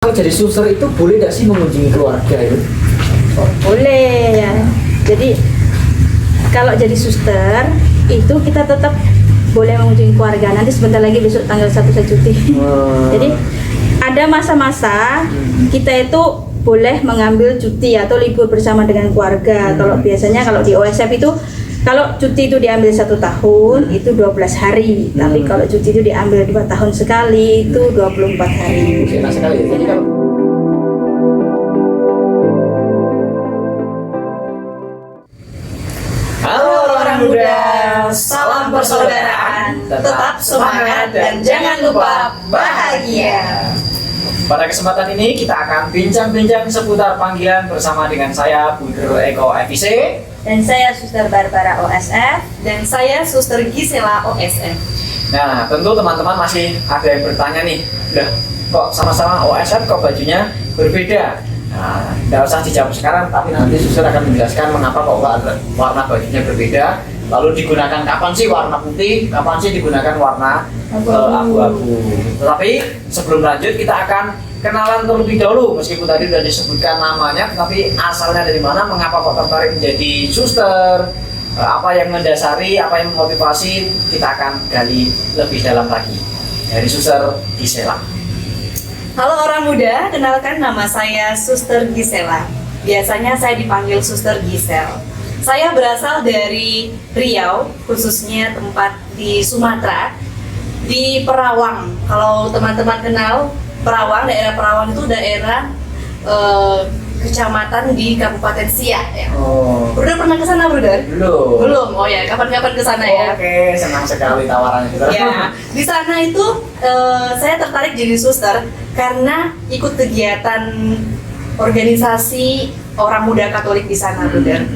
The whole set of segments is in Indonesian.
Kalau jadi suster itu boleh nggak sih mengunjungi keluarga itu? Oh, boleh ya. Jadi kalau jadi suster itu kita tetap boleh mengunjungi keluarga. Nanti sebentar lagi besok tanggal 1 saya cuti. Jadi ada masa-masa kita itu boleh mengambil cuti atau libur bersama dengan keluarga. Kalau biasanya kalau di OSF itu kalau cuti itu diambil 1 tahun itu 12 hari. Tapi kalau cuti itu diambil 2 tahun sekali itu 24 hari. Enak sekali. Jadi kalau Halo orang muda, salam persaudaraan, tetap semangat dan jangan lupa bahagia. pada kesempatan ini kita akan bincang-bincang seputar panggilan bersama dengan saya Buder Eko FIC. Dan saya Suster Barbara OSF. Dan saya Suster Gisela OSF. Nah, tentu teman-teman masih ada yang bertanya nih, "Lah, kok sama-sama OSF kok bajunya berbeda?" Nah, tidak usah dijawab sekarang, tapi nanti suster akan menjelaskan mengapa kok warna bajunya berbeda. Lalu digunakan kapan sih warna putih, kapan sih digunakan warna abu-abu. Tetapi sebelum lanjut kita akan kenalan terlebih dahulu, meskipun tadi sudah disebutkan namanya, tapi asalnya dari mana, mengapa kok tertarik menjadi suster, apa yang mendasari, apa yang memotivasi, kita akan gali lebih dalam lagi dari Suster Gisela. Halo orang muda, kenalkan nama saya Suster Gisela. Biasanya saya dipanggil Suster Gisel. Saya berasal dari Riau, khususnya tempat di Sumatera, di Perawang. Kalau teman-teman kenal Perawang, daerah Perawang itu daerah kecamatan di Kabupaten Siak ya. Oh, Bruder pernah ke sana, Bruder? belum. Belum. Oh ya, kapan-kapan ke sana ya. Oke, senang sekali tawaran itu. Ya, di sana itu saya tertarik jadi suster karena ikut kegiatan organisasi orang muda Katolik di sana, Bruder.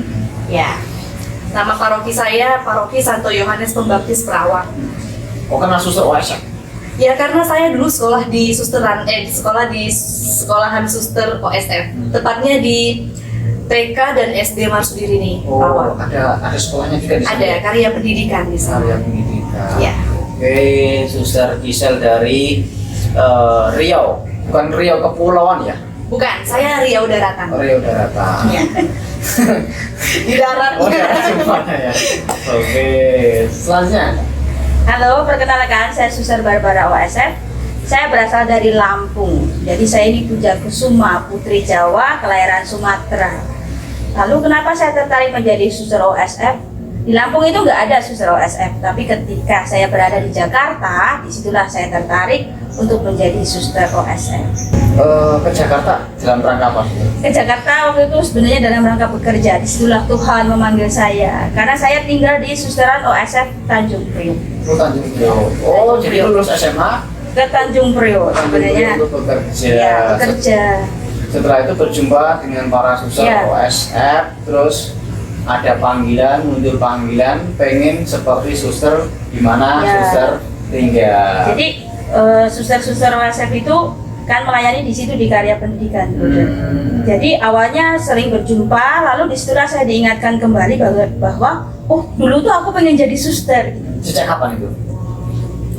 Ya. Nama paroki saya Paroki Santo Yohanes Pembaptis Perawang. Kok kenal suster OSF? Ya karena saya dulu sekolah di sekolahan suster OSF, tepatnya di TK dan SD Marsudiri nih, Oh, Perawang. ada sekolahnya juga di sana. Ada karya pendidikan di sana. Karya pendidikan. Ya. Oke, Suster Gisel dari Riau. Bukan Riau Kepulauan ya? Bukan, saya Riau Daratan. Riau Daratan. Ya. Di darat. Oh, darat gimana ya? Oke, selanjutnya. Halo, perkenalkan saya Suster Barbara OSF. Saya berasal dari Lampung. Jadi saya ini Puja Kusuma, putri Jawa, kelahiran Sumatera. Lalu kenapa saya tertarik menjadi Suster OSF? Di Lampung itu nggak ada Suster OSF, tapi ketika saya berada di Jakarta, disitulah saya tertarik untuk menjadi Suster OSF. Ke Jakarta dalam rangka apa? Ke Jakarta waktu itu sebenarnya dalam rangka bekerja. Disitulah Tuhan memanggil saya, karena saya tinggal di Susteran OSF Tanjung Priok. Tanjung Priok. Oh, jadi lulus SMA Ke Tanjung Priok sebenarnya. untuk bekerja. Ya, bekerja. Setelah itu berjumpa dengan para suster Ya. OSF, terus ada panggilan, muncul panggilan, pengen seperti suster di mana Ya. suster tinggal. Jadi suster-suster OSF itu kan melayani di situ di karya pendidikan. Jadi awalnya sering berjumpa, lalu disitulah saya diingatkan kembali bahwa oh dulu tuh aku pengen jadi suster. Sejak kapan itu?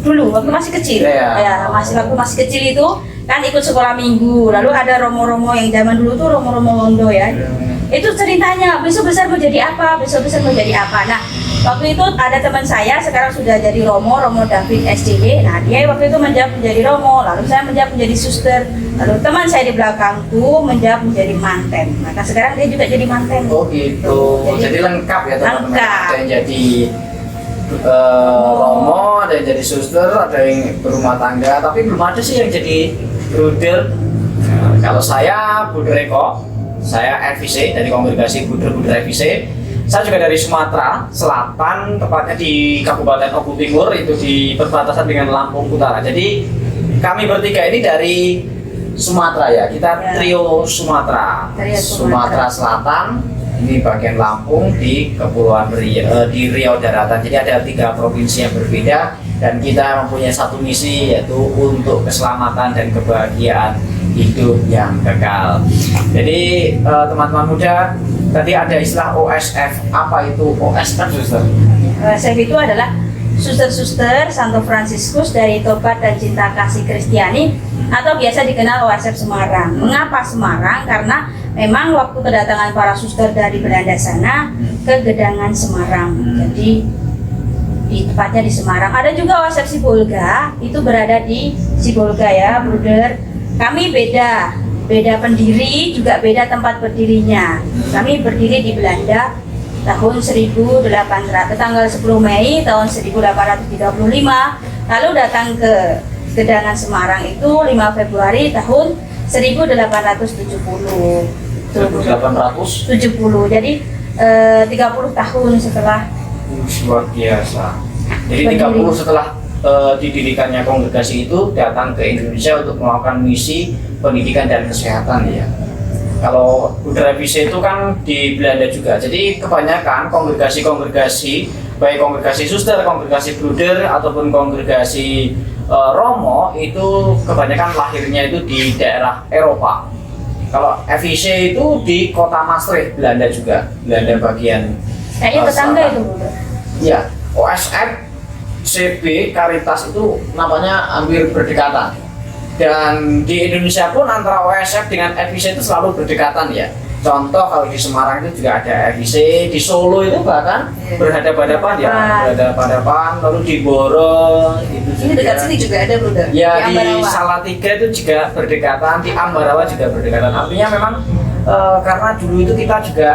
Dulu waktu masih kecil, Ya. waktu masih kecil itu kan ikut sekolah minggu, lalu ada romo-romo yang zaman dulu tuh romo-romo Wondo ya. Itu ceritanya besok besar mau jadi apa, besok besar mau jadi apa. Nah waktu itu ada teman saya sekarang sudah jadi romo David SCD. Nah dia waktu itu menjawab menjadi romo, lalu saya menjawab menjadi suster, lalu teman saya di belakangku menjawab menjadi manten. Maka sekarang dia juga jadi manten. Oh gitu, jadi lengkap ya teman-teman. Lengkap. Ada yang jadi romo, ada yang jadi suster, ada yang berumah tangga, tapi belum ada sih yang jadi bruder. Nah, kalau saya Buder Eko, saya FIC dari kongregasi Buder FIC. Saya juga dari Sumatera Selatan, tepatnya di Kabupaten Oku Timur, itu di perbatasan dengan Lampung Utara. Jadi kami bertiga ini dari Sumatera ya, kita Ya. trio Sumatera. Trio Sumatera Selatan, ini bagian Lampung, di Kepulauan Riau, di Riau Daratan. Jadi ada 3 provinsi yang berbeda dan kita mempunyai satu misi, yaitu untuk keselamatan dan kebahagiaan hidup yang kekal. Jadi teman-teman muda, tadi ada istilah OSF. Apa itu OSF, Suster? OSF itu adalah suster-suster Santo Fransiskus dari Tobat dan Cinta Kasih Kristiani atau biasa dikenal OSF Semarang. Mengapa Semarang? Karena memang waktu kedatangan para suster dari Belanda sana ke Gedangan Semarang. Jadi tepatnya di Semarang. Ada juga OSF Sibolga, itu berada di Sibolga ya, Bruder. Kami beda pendiri, juga beda tempat berdirinya. Kami berdiri di Belanda tahun 1800, tanggal 10 Mei tahun 1835, lalu datang ke Gedangan Semarang itu 5 Februari tahun 1870. 1870. Jadi 30 tahun setelah luar biasa. Jadi 30 setelah didirikannya kongregasi itu datang ke Indonesia untuk melakukan misi pendidikan dan kesehatan ya. Kalau Bruder FIC itu kan di Belanda juga. Jadi kebanyakan kongregasi-kongregasi, baik kongregasi suster, kongregasi Bruder ataupun kongregasi Romo itu kebanyakan lahirnya itu di daerah Eropa. Kalau FIC itu di kota Maastricht, Belanda juga, Belanda bagian kayaknya tetangga itu. Ya, OSF CB Caritas itu namanya hampir berdekatan. Dan di Indonesia pun antara OSF dengan FIC itu selalu berdekatan ya. Contoh kalau di Semarang itu juga ada FIC, di Solo itu bahkan berhadapan-hadapan ya, berhadapan-hadapan, lalu di Boro itu juga. Ini dekat sini juga ada, Bruder. Ya, di Ambarawa. Salatiga itu juga berdekatan, di Ambarawa juga berdekatan. Artinya memang karena dulu itu kita juga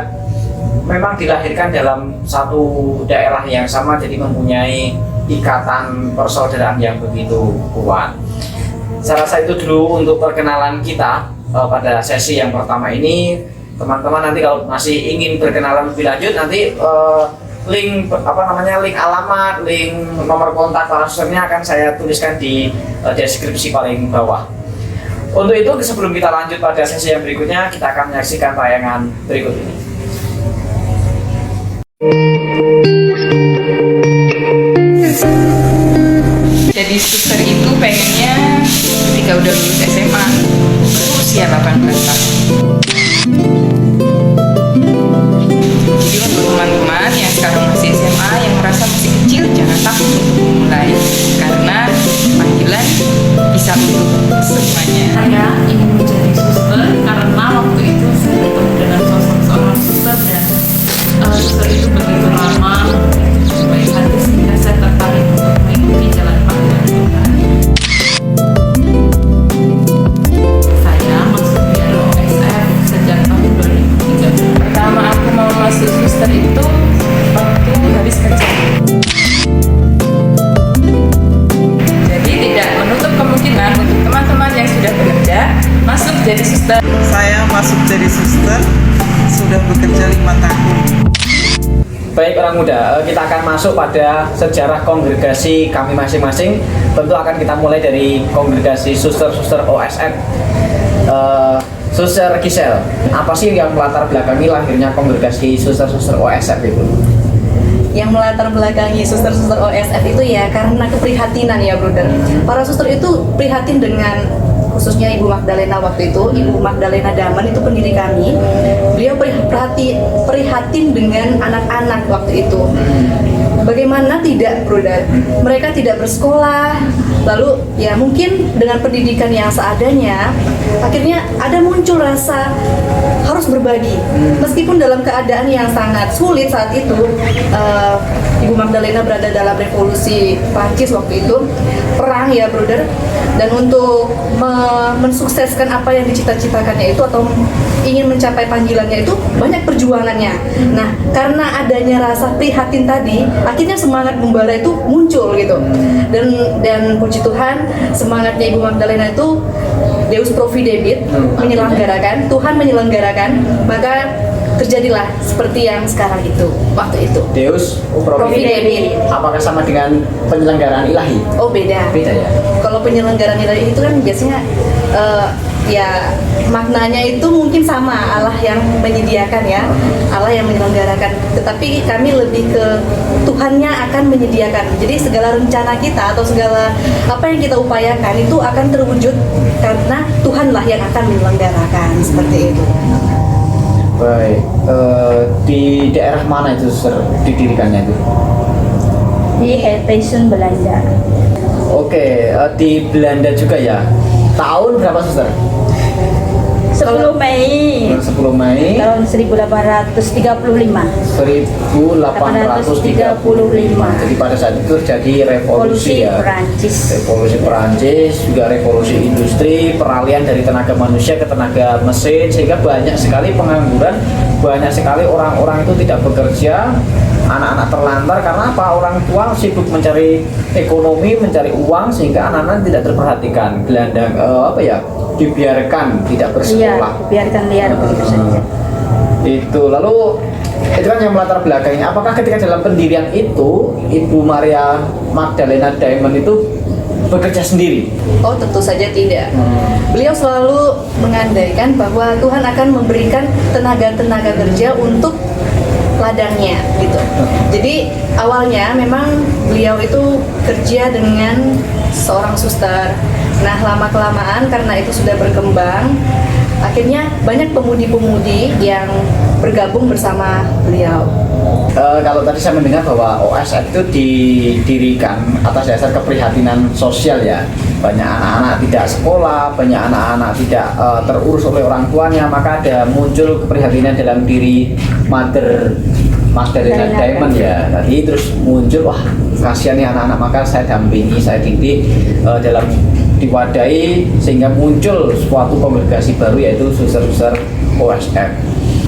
memang dilahirkan dalam satu daerah yang sama, jadi mempunyai ikatan persaudaraan yang begitu kuat. Saya rasa itu dulu untuk perkenalan kita pada sesi yang pertama ini. Teman-teman nanti kalau masih ingin berkenalan lebih lanjut, nanti link link alamat, link nomor kontak para susternya akan saya tuliskan di deskripsi paling bawah. Untuk itu sebelum kita lanjut pada sesi yang berikutnya, kita akan menyaksikan tayangan berikut ini. Jadi suster itu pengennya ketika udah lulus SMA baru usia 18 tahun. Jadi untuk teman-teman yang sekarang masih SMA yang merasa masih kecil, jangan takut untuk memulai karena panggilan bisa untuk semuanya. Saya ingin menjadi suster karena waktu itu saya bertemu dengan sosok seorang suster dan suster itu begitu ramah, baik hati sehingga saya tertarik untuk mengikuti jalan panggilan Tuhan. Saya masuk di OSF sejak tahun 2003. Pertama aku mau masuk suster itu waktu habis kerja. Jadi tidak menutup kemungkinan untuk teman-teman yang sudah bekerja masuk jadi suster. Saya masuk jadi suster sudah bekerja 5 tahun. Baik orang muda, kita akan masuk pada sejarah kongregasi kami masing-masing. Tentu akan kita mulai dari kongregasi suster-suster OSF. Suster Gisel, apa sih yang melatar belakangi lahirnya kongregasi suster-suster OSF itu? Yang melatar belakangi suster-suster OSF itu ya karena keprihatinan ya, Bruder. Para suster itu prihatin dengan khususnya Ibu Magdalena waktu itu, Ibu Magdalena Daman itu pendiri kami. Beliau prihatin dengan anak-anak waktu itu. Bagaimana tidak, Bruder? Mereka tidak bersekolah, lalu ya mungkin dengan pendidikan yang seadanya, akhirnya ada muncul rasa harus berbagi. Meskipun dalam keadaan yang sangat sulit saat itu, Ibu Magdalena berada dalam revolusi Prancis waktu itu, perang ya, Bruder. Dan untuk mensukseskan apa yang dicita-citakannya itu atau ingin mencapai panggilannya itu banyak perjuangannya. Nah, karena adanya rasa prihatin tadi, akhirnya semangat membara itu muncul gitu. Dan puji Tuhan, semangatnya Ibu Magdalena itu Deus Providebit, menyelenggarakan, Tuhan menyelenggarakan, maka terjadilah seperti yang sekarang itu, waktu itu. Deus Providebit. Apakah sama dengan penyelenggaraan ilahi? Oh, beda. Beda ya? Kalau penyelenggaraan ilahi itu kan biasanya ya maknanya itu mungkin sama, Allah yang menyediakan ya, Allah yang menyelenggarakan. Tetapi kami lebih ke Tuhannya akan menyediakan. Jadi segala rencana kita atau segala apa yang kita upayakan itu akan terwujud karena Tuhanlah yang akan menyelenggarakan, seperti itu. Baik, di daerah mana itu didirikannya itu? di Heijten Belanda. Oke, di Belanda juga ya. Tahun berapa suster? 10 Mei 10 Mei tahun 1835. 1835. Jadi pada saat itu terjadi revolusi ya. Perancis. Revolusi Perancis, juga revolusi industri, peralihan dari tenaga manusia ke tenaga mesin, sehingga banyak sekali pengangguran, banyak sekali orang-orang itu tidak bekerja, anak-anak terlantar karena apa? Orang tua sibuk mencari ekonomi, mencari uang, sehingga anak-anak tidak terperhatikan, gelandang dibiarkan tidak bersekolah. Iya, biarkan liar begitu saja. Itu lalu itu kan yang melatar belakangnya. Apakah ketika dalam pendirian itu Ibu Maria Magdalena Diamond itu bekerja sendiri? Oh, tentu saja tidak. Beliau selalu mengandaikan bahwa Tuhan akan memberikan tenaga-tenaga kerja untuk ladangnya gitu. Jadi awalnya memang beliau itu kerja dengan seorang suster. Nah, lama-kelamaan karena itu sudah berkembang, akhirnya banyak pemudi-pemudi yang bergabung bersama beliau. Kalau tadi saya mendengar bahwa OSF itu didirikan atas dasar keprihatinan sosial ya. Banyak anak-anak tidak sekolah, banyak anak-anak tidak terurus oleh orang tuanya, maka ada muncul keprihatinan dalam diri Mother Magdalena Diamond ya. Tadi terus muncul, wah kasihan nih anak-anak, maka saya dampingi, saya didik dalam diwadahi sehingga muncul suatu kongregasi baru yaitu suster-suster OSF.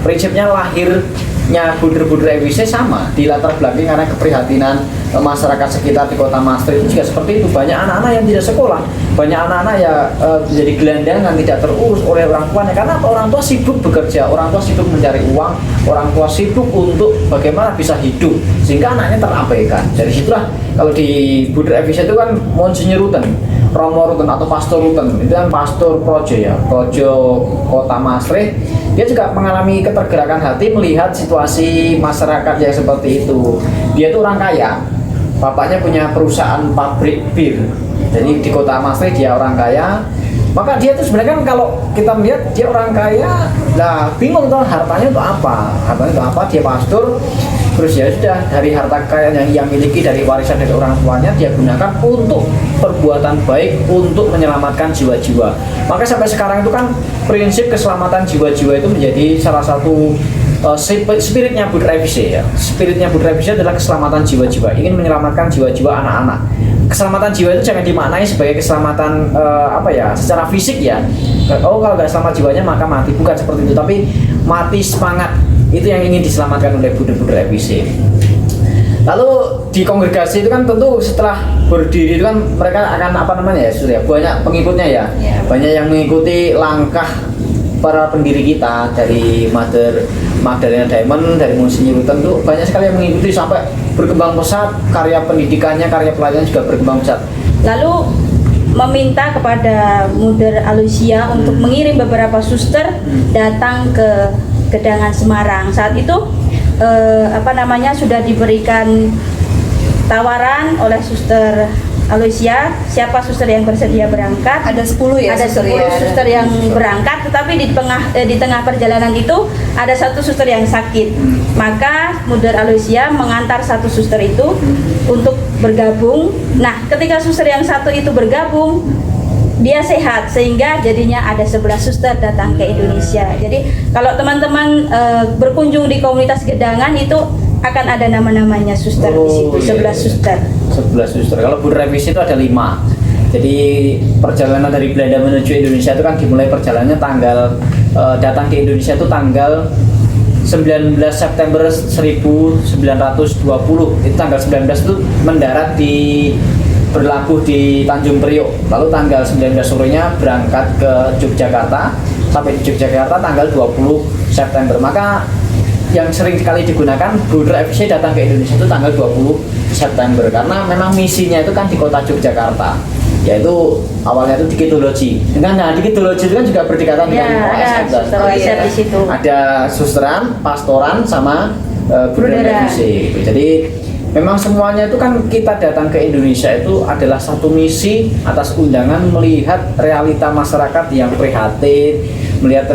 Prinsipnya lahirnya Buder-Buder EWC sama, di latar belakang karena keprihatinan masyarakat sekitar di kota Maastricht itu juga seperti itu. Banyak anak-anak yang tidak sekolah, banyak anak-anak yang menjadi gelandangan, tidak terurus oleh orang tuanya karena apa? Orang tua sibuk bekerja, orang tua sibuk mencari uang, orang tua sibuk untuk bagaimana bisa hidup, sehingga anaknya terabaikan. Dari situlah kalau di Buder EWC itu kan Monsinyur Rutten, Romo Rutten atau Pastor Rutten, itu kan pastor Projo ya, Projo kota Maastricht. Dia juga mengalami ketergerakan hati melihat situasi masyarakat yang seperti itu. Dia itu orang kaya, bapaknya punya perusahaan pabrik bir. Jadi di kota Maastricht dia orang kaya. Maka dia itu sebenarnya kan kalau kita melihat dia orang kaya, lah bingung tuh hartanya untuk apa? Hartanya untuk apa? Dia pastor. Terus ya sudah, dari harta kekayaan yang ia miliki dari warisan dari orang tuanya dia gunakan untuk perbuatan baik, untuk menyelamatkan jiwa-jiwa. Maka sampai sekarang itu kan prinsip keselamatan jiwa-jiwa itu menjadi salah satu spiritnya Buder EWC ya. Spiritnya Buder EWC adalah keselamatan jiwa-jiwa, ingin menyelamatkan jiwa-jiwa anak-anak. Keselamatan jiwa itu jangan dimaknai sebagai keselamatan secara fisik ya. Oh, kalau nggak selamat jiwanya maka mati, bukan seperti itu, tapi mati semangat. Itu yang ingin diselamatkan oleh Buder-Buder EWC. Lalu di kongregasi itu kan tentu setelah berdiri itu kan mereka akan banyak pengikutnya ya. Banyak yang mengikuti langkah para pendiri kita, dari Mother Magdalena Diamond, dari Monsinyur Rutten tuh banyak sekali yang mengikuti sampai berkembang pesat, karya pendidikannya, karya pelayanan juga berkembang pesat. Lalu meminta kepada Mother Aloysia untuk mengirim beberapa suster datang ke Gedangan Semarang. Saat itu sudah diberikan tawaran oleh Suster Aloysia, siapa suster yang bersedia berangkat. Ada 10 ya, ada 10 suster yang berangkat, tetapi di tengah perjalanan itu ada satu suster yang sakit. Maka Mother Aloysia mengantar satu suster itu untuk bergabung. Nah, ketika suster yang satu itu bergabung, dia sehat, sehingga jadinya ada 11 suster datang ke Indonesia. Jadi kalau teman-teman berkunjung di komunitas Gedangan itu akan ada nama-namanya suster di situ, 11 suster. 11 suster. Kalau Buder EWC itu ada 5. Jadi perjalanan dari Belanda menuju Indonesia itu kan dimulai perjalanannya datang ke Indonesia itu tanggal 19 September 1920. Itu tanggal 19 itu mendarat berlabuh di Tanjung Priok, lalu tanggal 19 sorenya berangkat ke Yogyakarta, sampai di Yogyakarta tanggal 20 September. Maka yang sering sekali digunakan Buder EWC datang ke Indonesia itu tanggal 20 September karena memang misinya itu kan di kota Yogyakarta, yaitu awalnya itu dikitologi. Nah, dikitologi itu kan juga berdekatan dengan OSF dan di situ. ada susteran, pastoran sama Buder EWC. Jadi memang semuanya itu kan kita datang ke Indonesia itu adalah satu misi atas undangan melihat realita masyarakat yang prihatin, melihat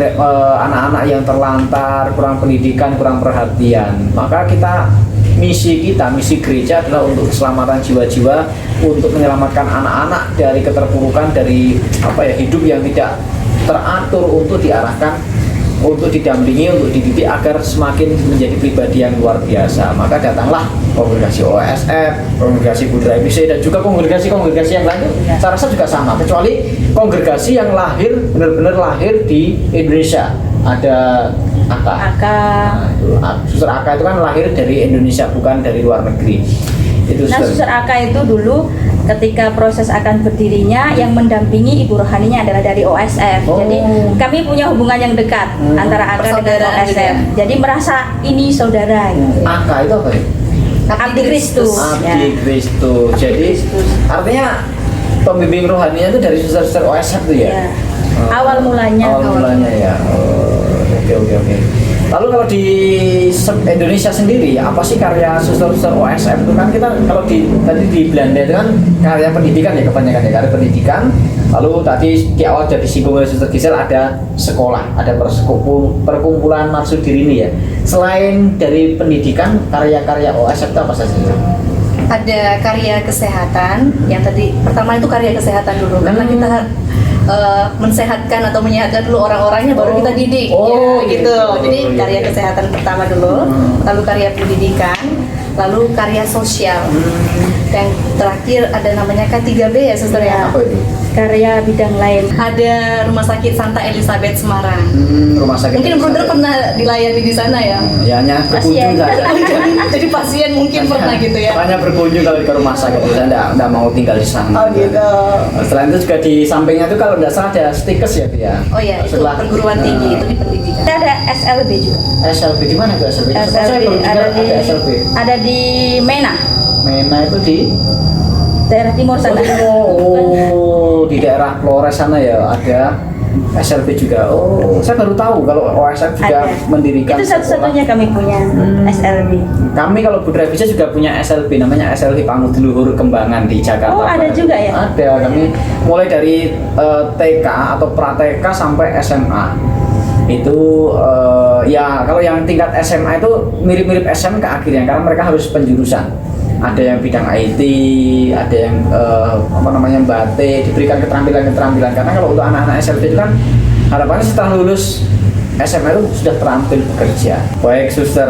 anak-anak yang terlantar, kurang pendidikan, kurang perhatian. Maka kita misi kita, misi gereja adalah untuk keselamatan jiwa-jiwa, untuk menyelamatkan anak-anak dari keterpurukan, dari hidup yang tidak teratur, untuk diarahkan, untuk didampingi, untuk dididik agar semakin menjadi pribadi yang luar biasa. Maka datanglah kongregasi OSF, kongregasi Putra EBC, dan juga kongregasi-kongregasi yang lain. Saya rasa juga sama, kecuali kongregasi yang benar-benar lahir di Indonesia. Ada AKA. Suster AKA itu kan lahir dari Indonesia, bukan dari luar negeri. Suster AKA itu dulu ketika proses akan berdirinya, yang mendampingi ibu rohaninya adalah dari OSF. Jadi kami punya hubungan yang dekat antara AKA dengan OSF. Jadi merasa ini saudara. AKA itu apa ya? Abdi Kristus. Abdi Kristus. Jadi artinya pembimbing rohaninya itu dari suster-suster OSF itu ya? Awal mulanya ya. Oke. Lalu kalau di Indonesia sendiri, apa sih karya suster-suster OSF itu? Kan kita kalau tadi di Belanda itu kan karya pendidikan ya, kebanyakan ya karya pendidikan. Lalu tadi di awal jadi disinggung oleh Suster Gisel, ada sekolah, ada perkumpulan Maksud Diri ini ya. Selain dari pendidikan, karya-karya OSF itu apa saja? Ada karya kesehatan, yang tadi pertama itu karya kesehatan dulu, karena kita mensehatkan atau menyehatkan dulu orang-orangnya, baru kita didik, gitu. Jadi karya kesehatan pertama dulu, lalu karya pendidikan, lalu karya sosial, dan terakhir ada namanya K3B ya, suster ya. Apa itu? Karya bidang lain. Ada Rumah Sakit Santa Elizabeth Semarang. Rumah sakit. Mungkin Bruder pernah dilayani di sana ya. Ya, hanya berkunjung saja. Jadi pasien mungkin pernah gitu ya. Hanya berkunjung kalau ke rumah sakit, saya enggak mau tinggal di sana. Oh gitu. Selain itu juga di sampingnya itu kalau tidak salah ada stikes ya, Tia. Oh ya, itu Setelah perguruan tinggi, itu di pendidikan. Kita ada SLB juga. SLB di mana itu SLB? Saya SLB baru dengar ada SLB. ada di Mena, Itu di daerah timur sana. di daerah Flores sana ya ada SLB juga. Saya baru tahu kalau OSF juga Ada. mendirikan Itu satu-satunya kami punya SLB. Kami kalau Putra EBC juga punya SLB, namanya SLB Pangudi Luhur Kembangan di Jakarta. Oh, ada juga ya? Ada, kami mulai dari TK atau pra-TK sampai SMA. Itu ya kalau yang tingkat SMA itu mirip-mirip SMK akhirnya, karena mereka harus penjurusan. Ada yang bidang IT, ada yang batik, diberikan keterampilan-keterampilan. Karena kalau untuk anak-anak SLB itu kan harapannya setelah lulus SMA itu sudah terampil bekerja. Baik suster,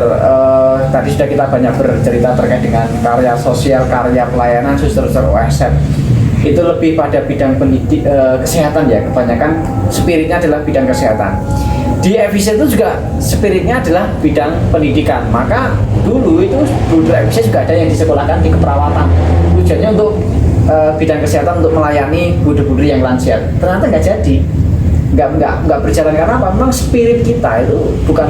tadi sudah kita banyak bercerita terkait dengan karya sosial, karya pelayanan suster-suster OSF. Itu lebih pada bidang kesehatan ya, kebanyakan spiritnya adalah bidang kesehatan. Di EBC itu juga spiritnya adalah bidang pendidikan. Maka dulu itu Putra EBC juga ada yang disekolahkan di keperawatan. Tujuannya untuk bidang kesehatan, untuk melayani budu-budu yang lansia. Ternyata nggak jadi, nggak berjalan. Karena apa? Memang spirit kita itu bukan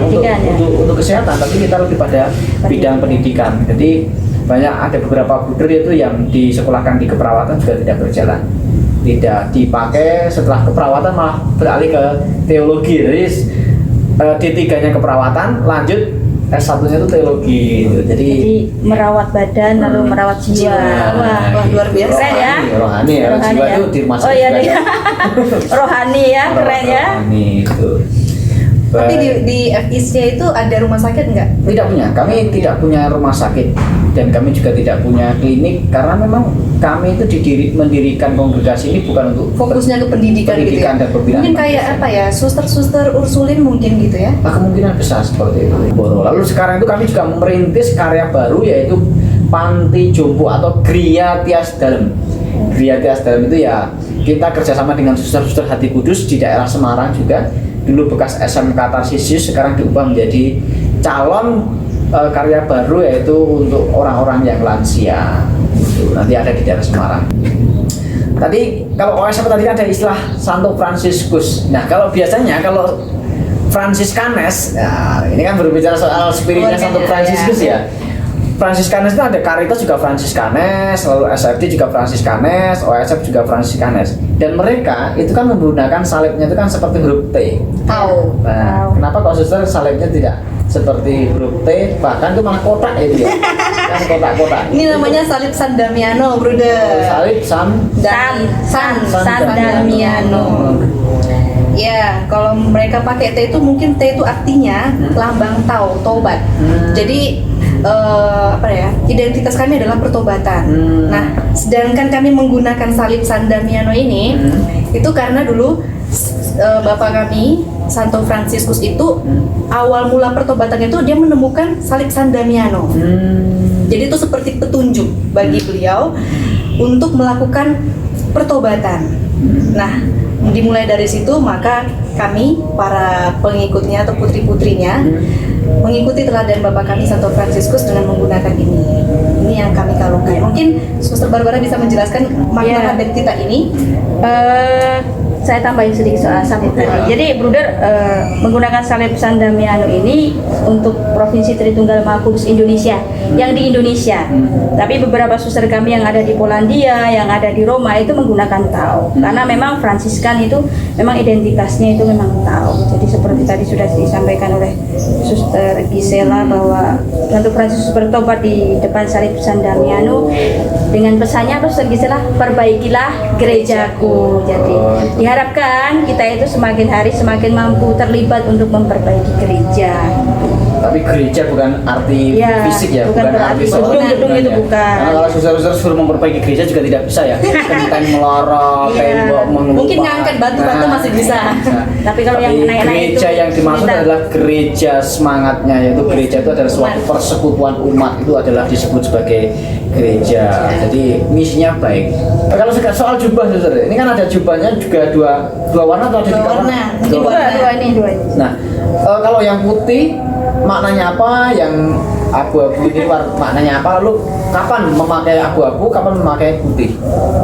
untuk kesehatan, tapi kita lebih pada bidang pendidikan. Jadi banyak ada beberapa buder itu yang disekolahkan di keperawatan juga tidak berjalan, tidak dipakai. Setelah keperawatan malah beralih ke teologi. Jadi D3-nya keperawatan, lanjut S1-nya itu teologi. Jadi merawat badan lalu merawat jiwa. Wah, luar biasa. Keren ya. Rohani ya, jiwa ya. itu di rumah sakit. Oh iya, juga. rohani ya, keren ya. Rohani itu. Tapi di FIC itu ada rumah sakit nggak? Tidak punya, kami tidak punya rumah sakit, dan kami juga tidak punya klinik, karena memang kami itu mendirikan kongregasi ini bukan untuk Fokusnya ke pendidikan gitu ya? dan pembinaan. Mungkin kayak apa ya, suster-suster Ursulin mungkin gitu ya? Kemungkinan besar seperti itu. Lalu sekarang itu kami juga merintis karya baru, yaitu Panti Jompo atau Gria Tias Dalem. Gria Tias Dalem itu ya kita kerjasama dengan suster-suster Hati Kudus di daerah Semarang juga. Dulu bekas SMK Tarsisius, sekarang diubah menjadi calon karya baru, yaitu untuk orang-orang yang lansia. Nanti ada di daerah Semarang. Tadi kalau OSF tadi kan ada istilah Santo Fransiskus. Nah, kalau biasanya kalau Fransiskanes, nah ini kan berbicara soal spiritnya Santo Fransiskus ya. Fransiskanes itu ada Caritas juga Fransiskanes, lalu SFD juga Fransiskanes, OSF juga Fransiskanes. Dan mereka itu kan menggunakan salibnya itu kan seperti huruf T. Tahu. Nah, kenapa kalau suster salibnya tidak seperti huruf T, bahkan itu malah kotak itu ya? Kan kotak-kotak. Ini namanya salib San Damiano, Bruder. Salib San Damiano. Ya, kalau mereka pakai T itu mungkin T itu artinya lambang taubat. Jadi apa ya? Identitas kami adalah pertobatan. Nah, sedangkan kami menggunakan salib San Damiano ini itu karena dulu bapak kami Santo Fransiskus itu awal mula pertobatannya itu dia menemukan salib San Damiano. Jadi itu seperti petunjuk bagi beliau untuk melakukan pertobatan. Nah, dimulai dari situ maka kami para pengikutnya atau putri-putrinya mengikuti teladan bapak kami Santo Fransiskus dengan menggunakan ini. Ini yang kami kalungkan. Mungkin Suster Barbara bisa menjelaskan makna habit kita ini. Saya tambahin sedikit soal salib tadi. Jadi Bruder menggunakan salib San Damiano ini untuk Provinsi Tritunggal Maha Kudus Indonesia, yang di Indonesia. Tapi beberapa suster kami yang ada di Polandia, yang ada di Roma itu menggunakan tau. Karena memang Fransiskan itu memang identitasnya itu memang tau. Jadi seperti tadi sudah disampaikan oleh Suster Gisela bahwa Santo Fransiskus bertobat di depan salib San Damiano dengan pesannya apa Suster Gisela? Perbaikilah gerejaku. Jadi diharapkan kita itu semakin hari semakin mampu terlibat untuk memperbaiki gereja. Tapi gereja bukan arti Ya, fisik ya, bukan berarti gedung-gedung itu bukan. Karena kalau susah-susah suruh memperbaiki gereja juga tidak bisa ya. Tentang melorot, tembok, mengelupas. Mungkin ngangkat batu-batu masih bisa. Tapi kalau yang naik-naik gereja itu yang dimaksud kita- adalah gereja semangatnya, yaitu gereja itu adalah suatu persekutuan umat, itu adalah disebut sebagai gereja. Jadi misinya baik. Kalau soal jubah, Suster, ini kan ada jubahnya juga dua warna atau ada Dua tiga warna. Dua warna. dua ini. Nah, kalau yang putih maknanya apa? Yang abu-abu ini maknanya apa? Lalu kapan memakai abu-abu, kapan memakai putih?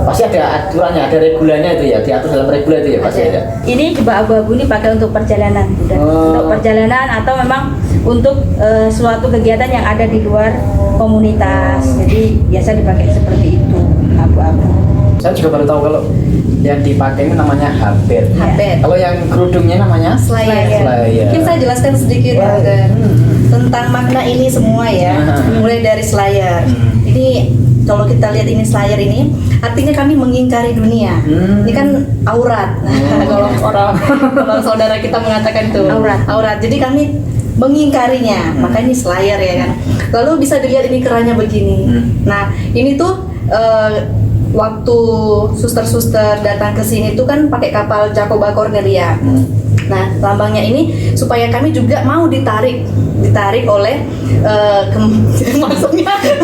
Pasti ada aturannya, ada regulanya itu ya, diatur dalam regula itu ya pasti ada. Ini jubah abu-abu ini pakai untuk perjalanan, Bunda. Untuk perjalanan atau memang untuk suatu kegiatan yang ada di luar komunitas. Jadi biasa dipakai seperti itu, abu-abu. Saya juga baru tahu kalau yang dipakai ini namanya habit. Habit. Kalau yang kerudungnya namanya Slayer. Slayer. Mungkin saya jelaskan sedikit Wah. Brother, tentang makna ini semua ya. Mulai dari Slayer. Ini kalau kita lihat ini Slayer ini artinya kami mengingkari dunia. Ini kan aurat. Nah, kalau orang saudara kita mengatakan itu aurat. Jadi kami mengingkarinya. Maka ini Slayer ya kan. Lalu bisa dilihat ini kerannya begini. Nah, ini tuh waktu suster-suster datang ke sini tuh kan pakai kapal Jacoba Cornelia. Nah, lambangnya ini supaya kami juga mau ditarik oleh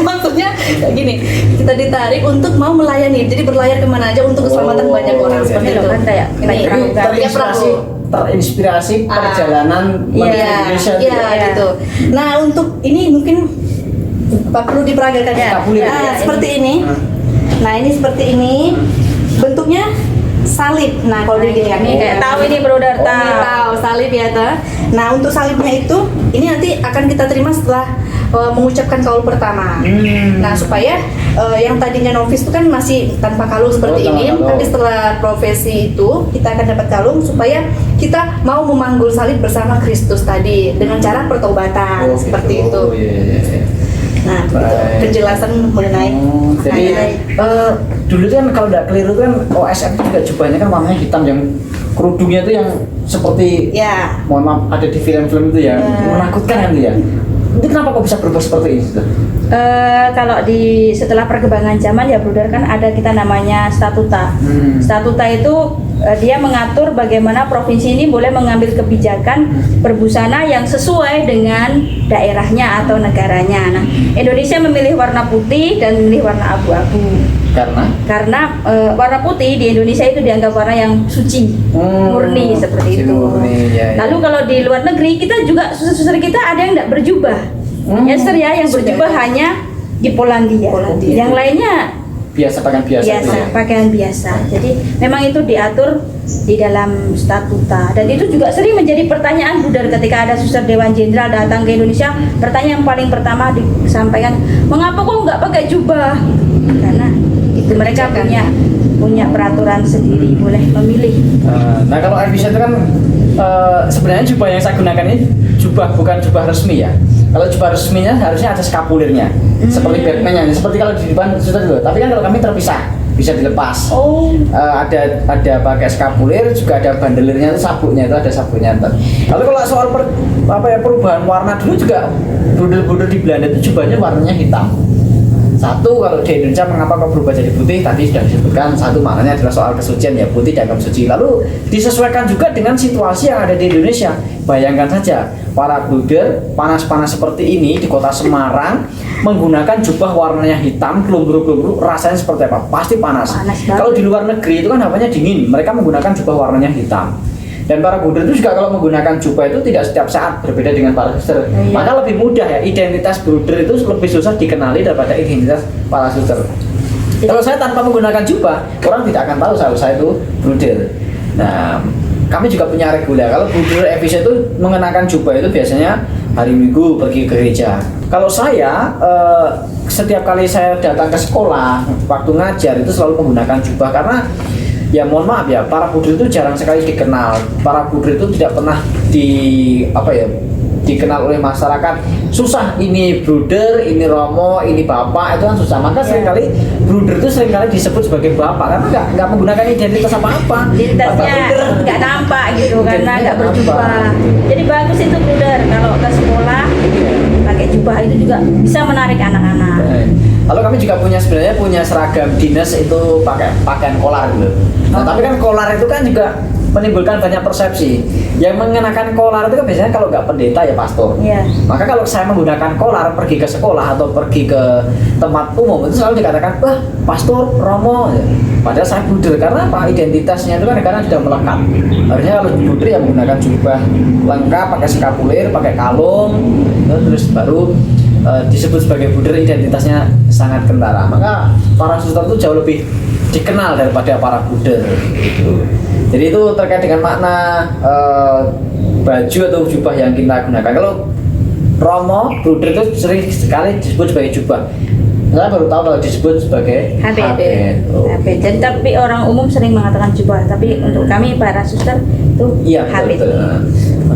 maksudnya gini, kita ditarik untuk mau melayani. Jadi berlayar kemana aja untuk keselamatan banyak orang seperti Ini itu. loh kan kayak Ini terinspirasi perjalanan menuju Indonesia itu Iya, ya. gitu. Nah, untuk ini mungkin perlu diperagakan ya. Kapulir. Nah, seperti ini. Nah, ini seperti ini. Bentuknya salib. Nah, kalau digini kan Ini kayak tahu ini Bruder Ini tahu. tahu salib ya, ta. Nah, untuk salibnya itu ini nanti akan kita terima setelah mengucapkan kaul pertama. Nah, supaya yang tadinya novis itu kan masih tanpa kalung seperti tanpa ini, kalung. tapi setelah profesi itu kita akan dapat kalung supaya kita mau memanggul salib bersama Kristus tadi dengan cara pertobatan Oh, seperti gitu. itu. Iya. Nah, itu Baik. penjelasan mengenai Jadi maknanya. dulu itu kan kalau tidak keliru itu kan OSF itu juga jubahnya kan warnanya hitam, yang kerudungnya itu yang seperti Ya. mohon maaf ada di film-film itu ya, menakutkan kan itu ya. Itu kenapa kok bisa berubah seperti itu? Kalau setelah perkembangan zaman ya Bruder kan ada kita namanya statuta. Statuta itu dia mengatur bagaimana provinsi ini boleh mengambil kebijakan berbusana yang sesuai dengan daerahnya atau negaranya. Nah, Indonesia memilih warna putih dan memilih warna abu-abu. Karena warna putih di Indonesia itu dianggap warna yang suci, murni seperti suci, itu. murni, ya, ya. Lalu kalau di luar negeri kita juga susah-susah kita ada yang tidak berjubah. Ya Sir ya, yang berjubah hanya di Polandia. Yang lainnya Biasa pakaian biasa, itu ya. pakaian biasa. Jadi memang itu diatur di dalam statuta dan itu juga sering menjadi pertanyaan Bruder ketika ada suster Dewan Jenderal datang ke Indonesia. Pertanyaan yang paling pertama disampaikan, mengapa kok nggak pakai jubah? Karena itu mereka punya peraturan sendiri, boleh memilih. Nah kalau Airbisa itu kan sebenarnya jubah yang saya gunakan ini jubah bukan jubah resmi ya. Kalau jubah resminya harusnya ada skapulirnya, seperti Batman-nya, seperti kalau di depan sudah dulu. Tapi kan kalau kami terpisah, bisa dilepas. Oh. Ada pakai skapulir, juga ada bandelirnya itu sabuknya itu ada sabuknya. Lalu kalau soal perubahan warna dulu juga bruder-bruder di Belanda itu jubahnya warnanya hitam. Satu, kalau di Indonesia mengapa kok berubah jadi putih, tadi sudah disebutkan. Satu maknanya adalah soal kesucian, ya putih dianggap suci. Lalu disesuaikan juga dengan situasi yang ada di Indonesia. Bayangkan saja para bruder panas-panas seperti ini di kota Semarang menggunakan jubah warnanya hitam, gelembung-gelembung, rasanya seperti apa? Pasti panas. Panas banget. Kalau di luar negeri itu kan hawanya dingin, mereka menggunakan jubah warnanya hitam. Dan para bruder itu juga kalau menggunakan jubah itu tidak setiap saat, berbeda dengan para suster. Iya. Maka lebih mudah ya, identitas bruder itu lebih susah dikenali daripada identitas para suster. Kalau saya tanpa menggunakan jubah, orang tidak akan tahu kalau saya itu bruder. Nah, kami juga punya reguler. Kalau bruder efisien itu mengenakan jubah itu biasanya hari Minggu pergi ke gereja. Kalau saya setiap kali saya datang ke sekolah waktu ngajar itu selalu menggunakan jubah, karena ya mohon maaf ya, para bruder itu jarang sekali dikenal. Para bruder itu tidak pernah dikenal oleh masyarakat. Susah, ini bruder, ini romo, ini bapak, itu kan susah. Maka seringkali bruder itu seringkali disebut sebagai bapak karena nggak menggunakan identitas apa-apa. Identitasnya nggak nampak gitu karena nggak berjubah. Jadi bagus itu bruder kalau ke sekolah pakai jubah itu juga bisa menarik anak-anak. Lalu kami juga sebenarnya punya seragam dinas itu pakai pakaian kolar gitu. Nah, tapi kan kolar itu kan juga menimbulkan banyak persepsi. Yang mengenakan kolar itu kan biasanya kalau nggak pendeta ya pastor. Iya. Maka kalau saya menggunakan kolar pergi ke sekolah atau pergi ke tempat umum itu selalu dikatakan, wah pastor, romo. Padahal saya bruder, karena apa? Identitasnya itu kan kadang-kadang sudah melekat. Harusnya kalau bruder yang menggunakan jubah lengkap, pakai skapulir, pakai kalung, terus baru disebut sebagai bruder, identitasnya sangat kentara. Maka para suster itu jauh lebih dikenal daripada para bruder gitu. Jadi itu terkait dengan makna baju atau jubah yang kita gunakan. Kalau romo, bruder itu sering sekali disebut sebagai jubah. Saya baru tahu kalau disebut sebagai habit. Habit. Jadi tapi orang umum sering mengatakan jubah, tapi untuk kami para suster itu Iya, habit. betul.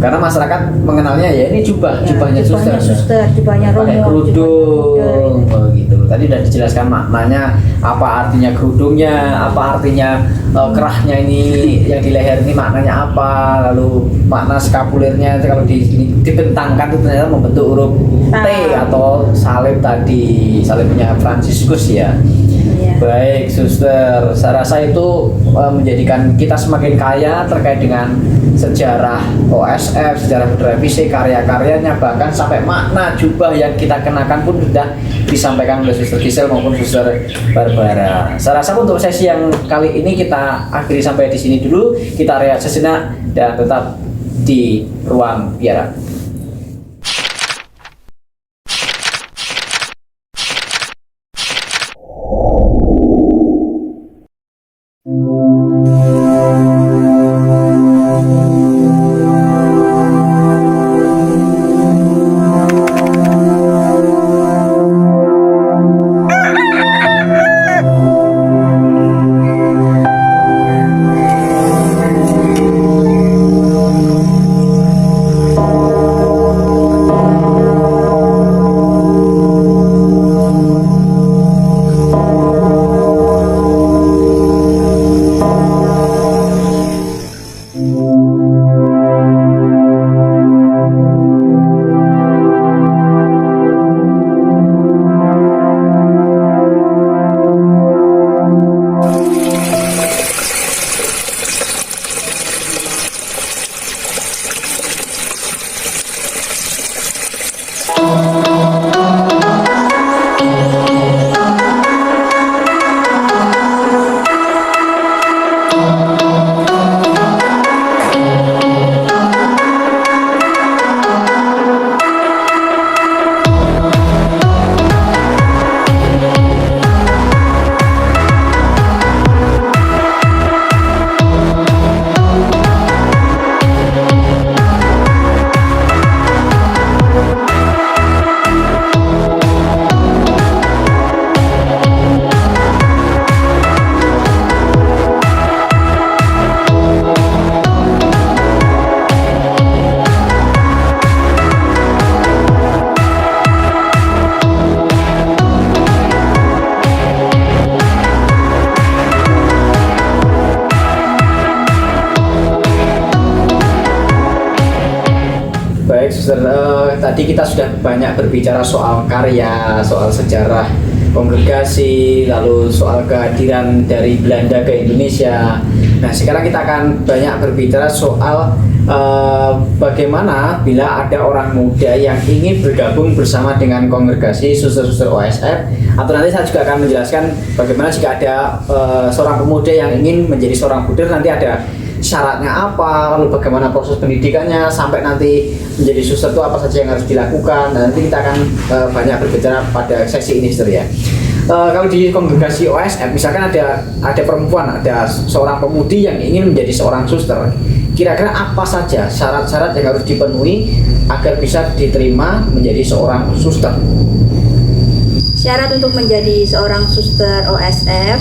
Karena masyarakat mengenalnya ya ini jubah, Ya, jubahnya suster, jubahnya pakai romo, kerudung, gitu. Tadi sudah dijelaskan maknanya, apa artinya kerudungnya, apa artinya kerahnya ini yang di leher ini maknanya apa, lalu makna skapulirnya kalau dibentangkan itu ternyata membentuk huruf T atau salib tadi, salibnya Fransiskus ya. Iya. Baik, suster. Saya rasa itu menjadikan kita semakin kaya terkait dengan sejarah OSF, sejarah budaya fisik, karya-karyanya, bahkan sampai makna jubah yang kita kenakan pun sudah disampaikan oleh Suster Gisel maupun Suster Barbara. Saya rasa untuk sesi yang kali ini kita akhiri sampai di sini dulu. Kita rehat sejenak dan tetap di ruang biara. Baik, Suster. Tadi kita sudah banyak berbicara soal karya, soal sejarah kongregasi, lalu soal kehadiran dari Belanda ke Indonesia. Nah, sekarang kita akan banyak berbicara soal bagaimana bila ada orang muda yang ingin bergabung bersama dengan kongregasi suster-suster OSF, atau nanti saya juga akan menjelaskan bagaimana jika ada seorang pemuda yang ingin menjadi seorang buder, nanti ada syaratnya apa, lalu bagaimana proses pendidikannya sampai nanti menjadi suster itu apa saja yang harus dilakukan. Dan nanti kita akan banyak berbicara pada sesi ini, Suster ya. Kalau di kongregasi OSF misalkan ada perempuan, ada seorang pemudi yang ingin menjadi seorang suster, kira-kira apa saja syarat-syarat yang harus dipenuhi agar bisa diterima menjadi seorang suster? Syarat untuk menjadi seorang suster OSF,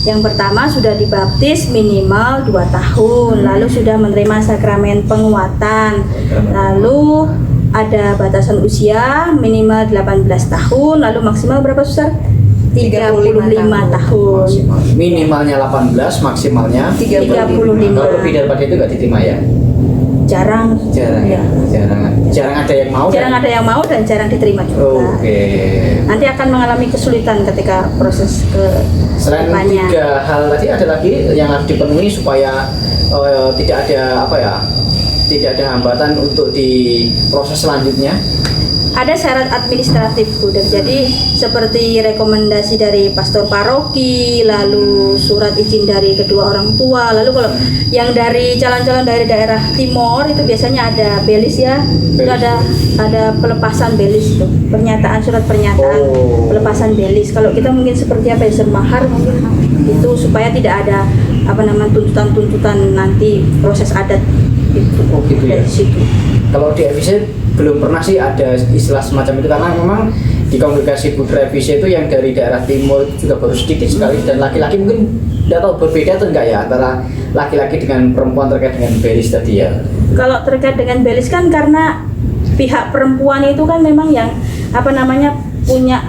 yang pertama sudah dibaptis minimal 2 tahun, lalu sudah menerima sakramen penguatan, lalu ada batasan usia minimal 18 tahun, lalu maksimal berapa, Suster? 35 tahun. Minimalnya 18, maksimalnya 35. Kalau lebih daripada itu nggak diterima ya? Jarang Ya. Jarang ada yang mau. jarang ada yang mau dan jarang diterima juga. Oke. Nanti akan mengalami kesulitan ketika proses ke Selain depannya. 3 hal tadi, ada lagi yang harus dipenuhi supaya tidak ada tidak ada hambatan untuk di proses selanjutnya. Ada syarat administratif, Buder. Jadi seperti rekomendasi dari pastor paroki, lalu surat izin dari kedua orang tua. Lalu kalau yang dari calon-calon dari daerah timur itu biasanya ada belis ya. Itu ada pelepasan belis itu. Surat pernyataan pelepasan belis. Kalau kita mungkin seperti apa ya, sermahar mungkin itu supaya tidak ada tuntutan-tuntutan nanti proses adat itu. Oh, gitu ya. Dari situ. Kalau di FIC belum pernah sih ada istilah semacam itu, karena memang di kongregasi Buder FIC itu yang dari daerah timur juga baru sedikit sekali, dan laki-laki mungkin tidak tahu berbeda atau enggak ya antara laki-laki dengan perempuan terkait dengan belis tadi ya. Kalau terkait dengan belis kan karena pihak perempuan itu kan memang yang punya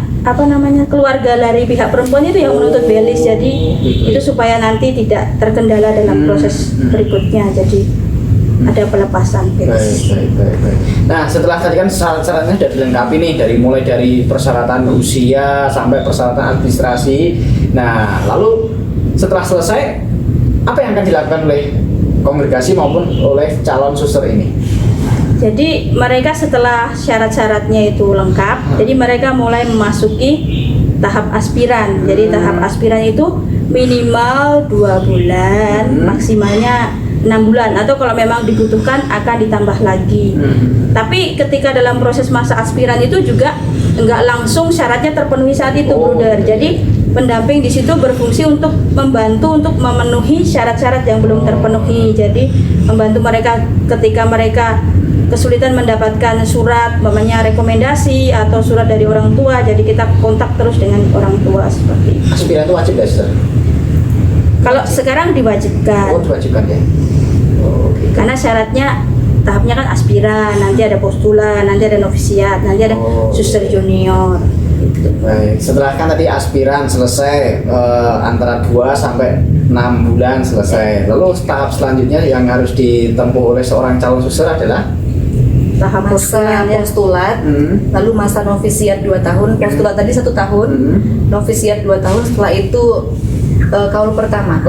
keluarga dari pihak perempuan itu yang menuntut belis, jadi itu supaya nanti tidak terkendala dalam proses berikutnya, jadi ada pelepasan belis. Baik. Nah, setelah tadi kan syarat-syaratnya sudah dilengkapi nih, mulai dari persyaratan usia sampai persyaratan administrasi. Nah, lalu setelah selesai, apa yang akan dilakukan oleh kongregasi maupun oleh calon suster ini? Jadi mereka setelah syarat-syaratnya itu lengkap, jadi mereka mulai memasuki tahap aspiran. Jadi tahap aspiran itu minimal 2 bulan, maksimalnya 6 bulan, atau kalau memang dibutuhkan akan ditambah lagi. Tapi ketika dalam proses masa aspiran itu juga enggak langsung syaratnya terpenuhi saat itu, Bruder. Jadi pendamping di situ berfungsi untuk membantu untuk memenuhi syarat-syarat yang belum terpenuhi. Jadi membantu mereka ketika mereka kesulitan mendapatkan surat, namanya rekomendasi atau surat dari orang tua. Jadi kita kontak terus dengan orang tua seperti itu. Aspiran itu wajib nggak, Suster? Kalau sekarang diwajibkan. Oh, diwajibkan ya. Karena syaratnya tahapnya kan aspiran, nanti ada postulan, nanti ada novisiat, nanti ada suster junior gitu. Baik, setelah kan tadi aspiran selesai, antara 2 sampai 6 bulan selesai. Lalu tahap selanjutnya yang harus ditempuh oleh seorang calon suster adalah Tahap masa postulat, lalu masa novisiat 2 tahun, postulat tadi 1 tahun, novisiat 2 tahun, setelah itu kaul pertama.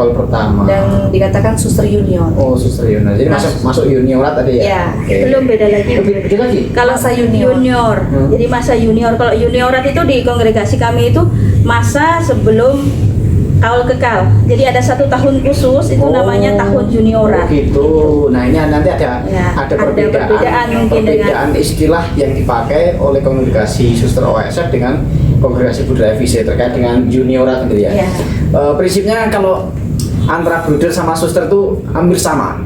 Dan dikatakan suster junior. Oh, suster junior. Jadi masuk juniorat tadi ya? Ya. Oke. Belum, beda lagi. Beda lagi? Kalau Masa junior. Jadi masa junior. Kalau juniorat itu di kongregasi kami itu masa sebelum kaul kekal. Jadi ada 1 tahun khusus itu namanya tahun juniorat. Oh gitu. Nah, ini nanti ada perbedaan mungkin perbedaan istilah yang dipakai oleh kongregasi suster OSF dengan kongregasi Buder FIC terkait dengan juniorat gitu ya. Ya. Prinsipnya kalau antara bruder sama suster itu hampir sama.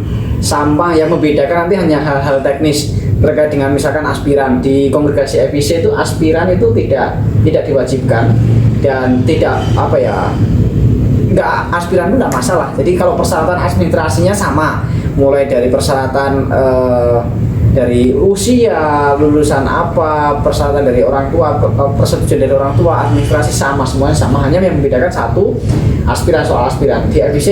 Yang membedakan nanti hanya hal-hal teknis terkait dengan misalkan aspiran. Di kongregasi FIC itu aspiran itu tidak diwajibkan dan tidak aspiran itu tidak masalah. Jadi kalau persyaratan administrasinya sama, mulai dari persyaratan dari usia, lulusan apa, persyaratan dari orang tua, persetujuan dari orang tua, administrasi sama, semuanya sama. Hanya yang membedakan satu, soal aspiran. Di FIC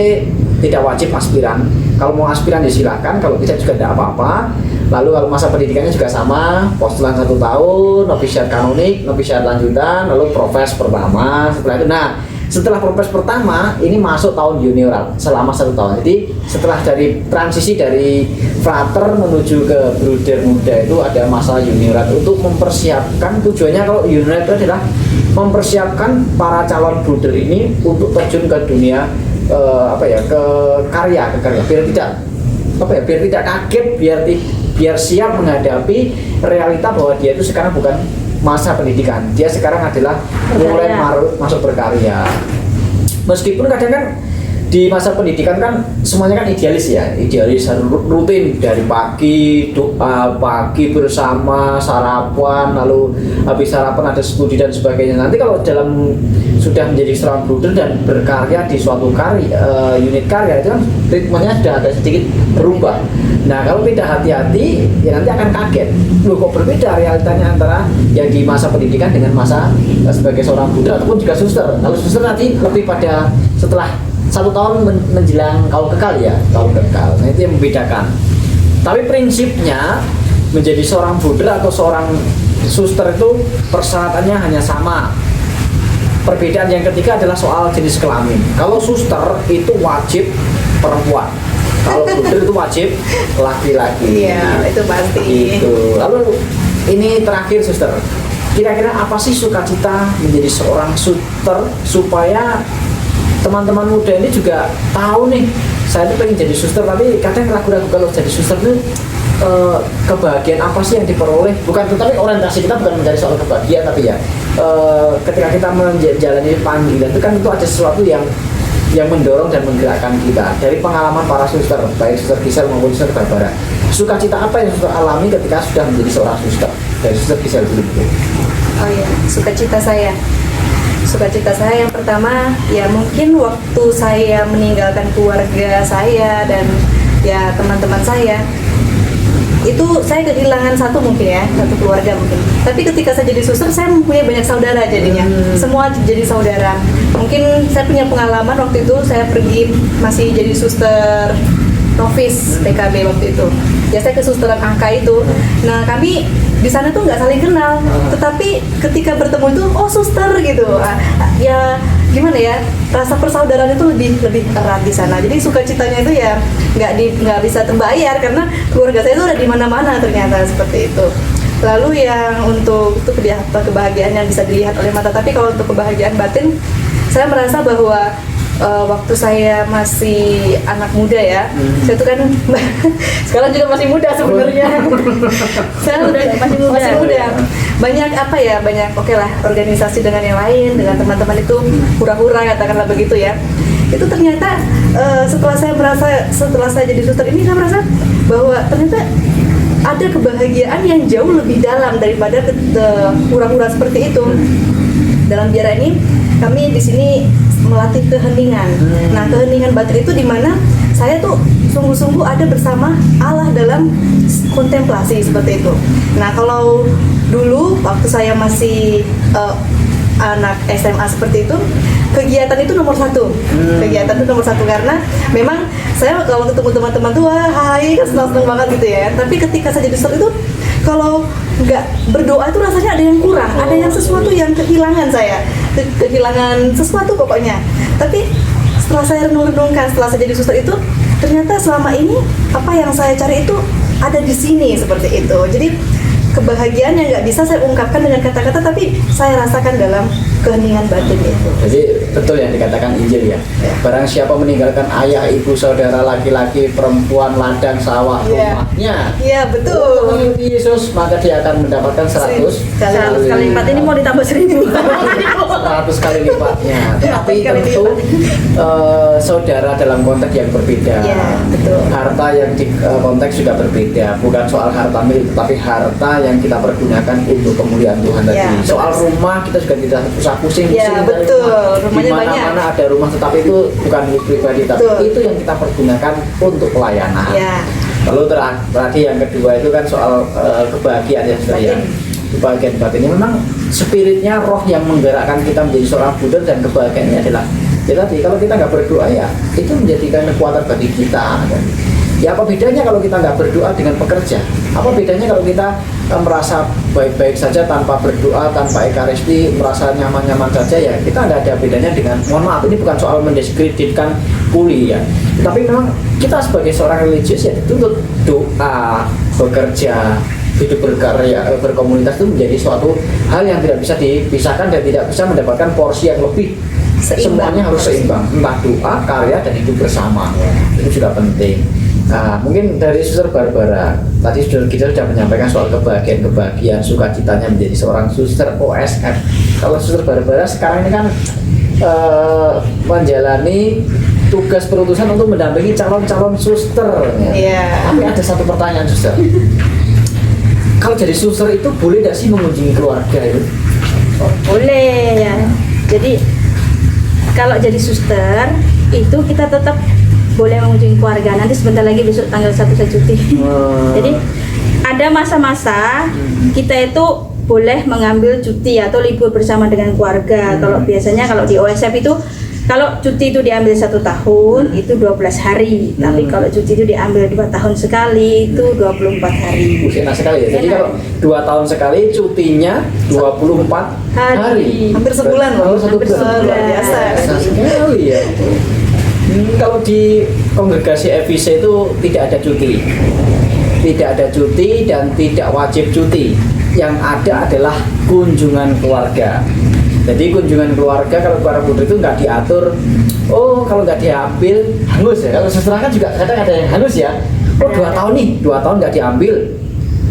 tidak wajib aspiran. Kalau mau aspiran ya silakan, kalau tidak juga tidak apa-apa. Lalu kalau masa pendidikannya juga sama, postulan 1 tahun, novisiat kanonik, novisiat lanjutan, lalu profes pertama. Setelah itu, nah setelah profes pertama ini masuk tahun junioral selama 1 tahun. Jadi setelah dari transisi dari frater menuju ke bruder muda itu ada masa junioral untuk mempersiapkan, tujuannya kalau junioral itu adalah mempersiapkan para calon bruder ini untuk terjun ke dunia ke karya biar tidak kaget, biar siap menghadapi realita bahwa dia itu sekarang bukan masa pendidikan, dia sekarang adalah mulai masuk berkarya. Meskipun kadang kan di masa pendidikan kan semuanya kan idealis rutin dari pagi doa, pagi bersama sarapan, lalu habis sarapan ada studi dan sebagainya. Nanti kalau sudah menjadi seorang bruder dan berkarya di suatu unit karya itu kan ritmenya sudah agak sedikit berubah. Nah kalau tidak hati-hati ya nanti akan kaget, loh kok berbeda realitanya antara yang di masa pendidikan dengan masa sebagai seorang bruder ataupun juga suster. Kalau suster nanti lebih pada setelah 1 tahun menjelang kaul kekal ya, nah itu yang membedakan. Tapi prinsipnya menjadi seorang bruder atau seorang suster itu persyaratannya hanya sama. Perbedaan yang ketiga adalah soal jenis kelamin. Kalau suster itu wajib perempuan, kalau bruder itu wajib laki-laki. Iya, itu pasti. Itu. Lalu ini terakhir suster, kira-kira apa sih sukacita menjadi seorang suster supaya teman-teman muda ini juga tahu nih, saya tuh pengen jadi suster tapi kadang ragu-ragu kalau jadi suster itu kebahagiaan apa sih yang diperoleh, tetapi orientasi kita bukan mencari soal kebahagiaan, tapi ya ketika kita menjalani panggilan itu kan itu ada sesuatu yang mendorong dan menggerakkan kita. Dari pengalaman para suster, baik suster Gisel maupun suster Barbara, sukacita apa yang suster alami ketika sudah menjadi seorang suster? Dari suster Gisel dulu. Oh iya, sukacita saya yang pertama ya mungkin waktu saya meninggalkan keluarga saya dan ya teman-teman saya, itu saya kehilangan satu keluarga mungkin. Tapi ketika saya jadi suster saya mempunyai banyak saudara jadinya, semua jadi saudara. Mungkin saya punya pengalaman waktu itu saya pergi masih jadi suster novis PKB waktu itu. Ya saya kesusteran angka itu. Nah kami di sana tuh nggak saling kenal, tetapi ketika bertemu itu oh suster gitu. Ya gimana ya, rasa persaudaraan itu lebih erat di sana. Jadi sukacitanya itu ya nggak bisa terbayar karena keluarga saya itu ada di mana-mana ternyata seperti itu. Lalu yang untuk itu kebahagiaan yang bisa dilihat oleh mata, tapi kalau untuk kebahagiaan batin, saya merasa bahwa waktu saya masih anak muda ya, saya tuh kan sekarang juga masih muda sebenarnya. Saya masih muda. Banyak oke lah organisasi dengan yang lain, dengan teman-teman itu hura-hura katakanlah begitu ya. Itu ternyata setelah saya jadi suster ini saya merasa bahwa ternyata ada kebahagiaan yang jauh lebih dalam daripada hura-hura seperti itu. Dalam biara ini kami di sini melatih keheningan. Nah, keheningan batin itu di mana saya tuh sungguh-sungguh ada bersama Allah dalam kontemplasi seperti itu. Nah, kalau dulu waktu saya masih anak SMA seperti itu, kegiatan itu nomor satu. Kegiatan itu nomor satu karena memang saya kalau ketemu teman-teman tuh hai kan senang-senang banget gitu ya. Tapi ketika saya jadi suster itu kalau nggak berdoa itu rasanya ada yang kurang, ada yang sesuatu yang kehilangan sesuatu pokoknya. Tapi setelah saya renung-renungkan, setelah saya jadi suster itu ternyata selama ini apa yang saya cari itu ada di sini seperti itu. Jadi kebahagiaan yang nggak bisa saya ungkapkan dengan kata-kata, tapi saya rasakan dalam keheningan batin itu. Jadi betul yang dikatakan Injil ya. Barang siapa meninggalkan ayah, ibu, saudara, laki-laki, perempuan, ladang, sawah, rumahnya. Iya betul. Mengikuti Yesus, maka dia akan mendapatkan 100 kali lipat. Ini mau ditambah 1000. 100 kali lipatnya. Tapi tentu saudara dalam konteks yang berbeda. Iya betul. Harta yang di konteks juga berbeda. Bukan soal harta milik, tapi harta yang kita pergunakan untuk kemuliaan Tuhan tadi. Soal rumah kita juga tidak usah pusing. Ya betul. Rumahnya banyak. Di mana ada rumah, tetapi itu bukan milik pribadi, tapi itu yang kita pergunakan untuk pelayanan. Ya. Lalu terakhir yang kedua itu kan soal kebahagiaan ya, kebahagiaan batin. Memang spiritnya roh yang menggerakkan kita menjadi seorang bruder, dan kebahagiaannya adalah Ya tadi kalau kita nggak berdoa ya itu menjadikan kekuatan bagi kita kan. Ya apa bedanya kalau kita nggak berdoa dengan pekerja? Apa bedanya kalau kita merasa baik-baik saja tanpa berdoa, tanpa ekaristi, merasa nyaman-nyaman saja ya kita nggak ada bedanya dengan, mohon maaf ini bukan soal mendiskreditkan kuli ya, tapi memang kita sebagai seorang religius ya dituntut doa, bekerja, hidup berkarya, berkomunitas itu menjadi suatu hal yang tidak bisa dipisahkan dan tidak bisa mendapatkan porsi yang lebih. Semuanya harus seimbang, entah doa, karya, dan hidup bersama. Itu juga penting. Nah, mungkin dari Suster Barbara, tadi kita sudah menyampaikan soal kebahagiaan, sukacitanya menjadi seorang suster OSF. Kalau Suster Barbara sekarang ini kan menjalani tugas perutusan untuk mendampingi calon-calon suster. Iya. Tapi ada satu pertanyaan, Suster. Kalau jadi suster itu boleh nggak sih mengunjungi keluarga itu? Oh, boleh ya. Jadi kalau jadi suster itu kita tetap boleh mengunjungi keluarga. Nanti sebentar lagi besok tanggal 1 saya cuti. Jadi ada masa-masa kita itu boleh mengambil cuti atau libur bersama dengan keluarga. Kalau biasanya kalau di OSF itu kalau cuti itu diambil 1 tahun itu 12 hari. Tapi kalau cuti itu diambil 2 tahun sekali itu 24 hari. Enak sekali ya. Jadi Enak. kalau 2 tahun sekali cutinya 24 hari. Hampir sebulan loh. Hampir satu bulan. Luar biasa. Enak sekali ya. Kalau di kongregasi FIC itu tidak ada cuti. Tidak ada cuti dan tidak wajib cuti. Yang ada adalah kunjungan keluarga. Jadi kunjungan keluarga kalau para putri itu nggak diatur. Oh kalau nggak diambil hangus ya. Kalau seseorang kan juga kadang ada yang hangus ya. Oh 2 tahun nih, 2 tahun nggak diambil.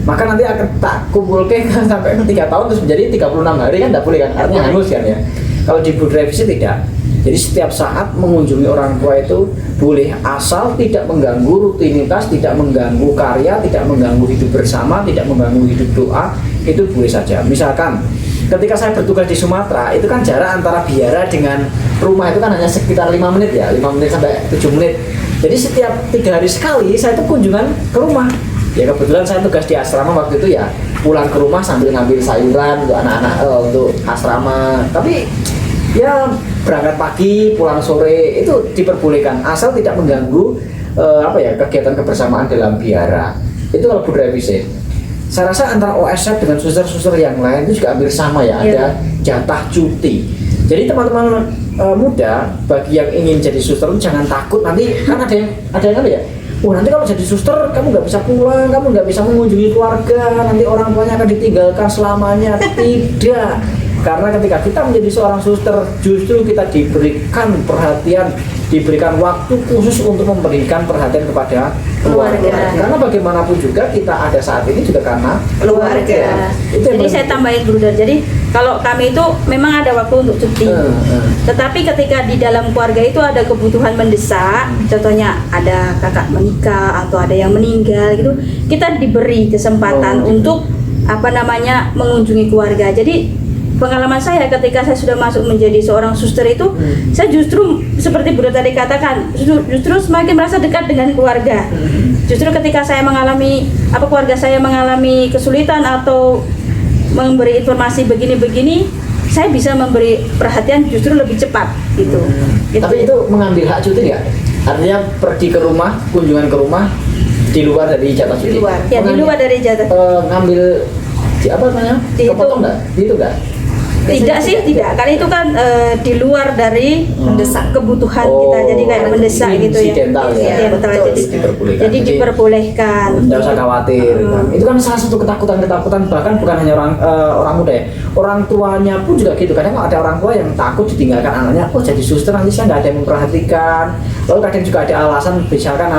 Maka nanti akan tak kumpulkan sampai 3 tahun terus menjadi 36 hari kan nggak boleh kan? Artinya hangus kan ya. Kalau di Budi Revisi tidak. Jadi setiap saat mengunjungi orang tua itu boleh asal tidak mengganggu rutinitas, tidak mengganggu karya, tidak mengganggu hidup bersama, tidak mengganggu hidup doa, itu boleh saja. Misalkan ketika saya bertugas di Sumatera, itu kan jarak antara biara dengan rumah itu kan hanya sekitar 5 menit ya, 5 menit sampai 7 menit. Jadi setiap 3 hari sekali saya itu kunjungan ke rumah. Ya kebetulan saya tugas di asrama waktu itu ya, pulang ke rumah sambil ngambil sayuran untuk anak-anak untuk asrama. Tapi ya berangkat pagi, pulang sore itu diperbolehkan asal tidak mengganggu kegiatan kebersamaan dalam biara. Itu kalau budaya FIC. Saya rasa antara OSF dengan suster-suster yang lain itu juga hampir sama ya, ada jatah cuti. Jadi teman-teman muda bagi yang ingin jadi suster jangan takut nanti kan ada yang apa ya? Oh nanti kalau jadi suster kamu nggak bisa pulang, kamu nggak bisa mengunjungi keluarga, nanti orang tuanya akan ditinggalkan selamanya. Tidak. Karena ketika kita menjadi seorang suster, justru kita diberikan perhatian, diberikan waktu khusus untuk memberikan perhatian kepada keluarga. Karena bagaimanapun juga kita ada saat ini juga karena keluarga. Jadi saya tambahin Bruder. Jadi kalau kami itu memang ada waktu untuk cuti. Tetapi ketika di dalam keluarga itu ada kebutuhan mendesak, contohnya ada kakak menikah atau ada yang meninggal gitu, kita diberi kesempatan untuk mengunjungi keluarga. Jadi pengalaman saya ketika saya sudah masuk menjadi seorang suster itu, saya justru seperti Bunda tadi katakan, justru semakin merasa dekat dengan keluarga. Justru ketika saya mengalami keluarga saya mengalami kesulitan atau memberi informasi begini-begini, saya bisa memberi perhatian justru lebih cepat gitu. Tapi itu mengambil hak cuti nggak? Artinya pergi ke rumah, kunjungan ke rumah di luar dari jatah cuti. Di luar dari jatah. Ngambil kepotong nggak? Itu nggak? Tidak sih, tidak. Karena itu kan di luar dari mendesak kebutuhan kita. Jadi kayak mendesak gitu ya. Insidental ya. Jadi diperbolehkan. Tidak usah khawatir. Itu kan salah satu ketakutan bahkan bukan hanya orang muda ya. Orang tuanya pun juga gitu. Kadang ada orang tua yang takut ditinggalkan anaknya. Oh jadi suster nanti saya nggak ada yang memperhatikan. Lalu kadang juga ada alasan misalkan